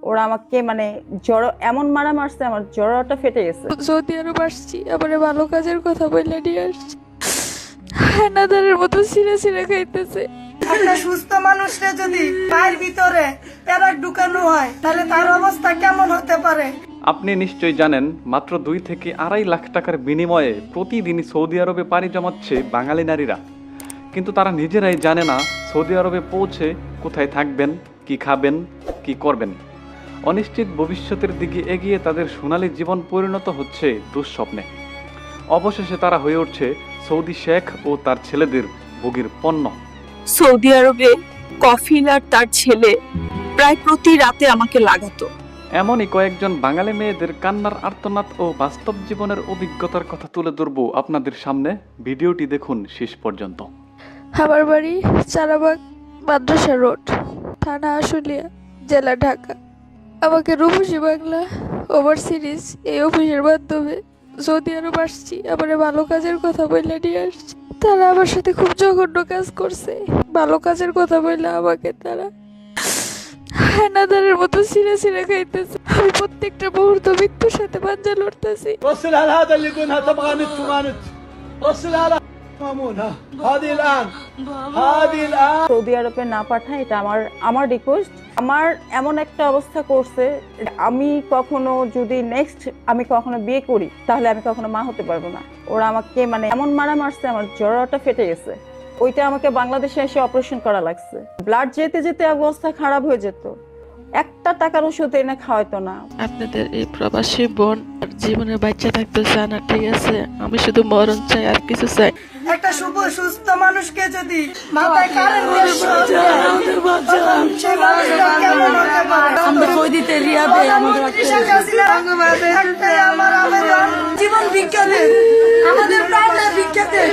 ওরা আমাকে মানে জড়ো এমন মারা মারছে, আমার জড়োটা ফেটে গেছে। সৌদি আরব আসছি, আবার ভালো কাজের কথা বলে নিয়ে আসছি। হানাদারের মতো ছিঁড়ে ছিঁড়ে খাইতেছে। একটা সুস্থ মানুষকে যদি পায়ের ভিতরে প্যারাক ঢুকানো হয় তাহলে তার অবস্থা কেমন হতে পারে? আপনি নিশ্চয়ই জানেন, মাত্র 2 থেকে 2.5 লাখ টাকার বিনিময়ে প্রতিদিনই সৌদি আরবে পাড়ি জমাচ্ছে বাঙালি নারীরা। কিন্তু তারা নিজেরাই জানে না সৌদি আরবে পৌঁছে কোথায় থাকবেন, কি খাবেন, কি করবেন। অনিশ্চিত ভবিষ্যতের দিকে এগিয়ে তাদের সোনালী জীবন পরিণত হচ্ছে দুঃস্বপ্নে। অবশেষে তারা হয়ে উঠছে সৌদি শেখ ও তার ছেলেদের ভোগের পণ্য। সৌদি আরবে কফিল আর তার ছেলে প্রায় প্রতি রাতে আমাকে লাগাতো। এমনই কয়েকজন বাঙালি মেয়েদের কান্নার আর্তনাদ ও বাস্তব জীবনের অভিজ্ঞতার কথা তুলে ধরবো আপনাদের সামনে। ভিডিওটি দেখুন শেষ পর্যন্ত। আমার বাড়ি চারাবাগ, মাদ্রাসা রোড, থানা আশুলিয়া, জেলা ঢাকা। আমাকে রূপসী বাংলা ওভার সিরিজ এই অফিসের মাধ্যমে সৌদি আরব আসছি, আবার ভালো কাজের কথা বলে নিয়ে আসছি। তারা আমার সাথে খুব জঘন্য কাজ করছে। ভালো কাজের কথা বললে আমাকে তারা হানাদারের মতো ছিঁড়ে ছিঁড়ে খাইতেছে। আমি প্রত্যেকটা মুহূর্ত মৃত্যুর সাথে পাঞ্জা লড়তেছি। رسل على هذا اللي يقولها تبغى نت وما نت. رسل على مامون. ها هذه الان সৌদি আরবে না পাঠায়, এটা আমার রিকোয়েস্ট। আমার এমন একটা অবস্থা করছে, আমি কখনো যদি নেক্সট আমি কখনো বিয়ে করি তাহলে আমি কখনো মা হতে পারবো না। ওরা আমাকে মানে এমন মারা মারছে, আমার জড়োটা ফেটে গেছে। ওইটা আমাকে বাংলাদেশে এসে অপারেশন করা লাগছে। ব্লাড যেতে যেতে অবস্থা খারাপ হয়ে যেত, একটা টাকার ওষুধ এনে খাওয়াইতো না। আপনাদের এই প্রবাসী বোন জীবনে বাচ্চা থাকতে চায় না, ঠিক আছে? আমি শুধু মরণ চাই, আর কিছু চাই। একটা সুস্থ মানুষকে যদি মাথায় কারেন্ট দিয়ে শক দেয়, তখন সেই মানুষটা কেমন হতে পারে? আমরা সৌদিতে রিয়াদে আমাদের শেখ হাসিনা একটাই আমার আবেদন, জীবন ভিক্ষা দেন, আমাদের প্রাণটা ভিক্ষা দেন।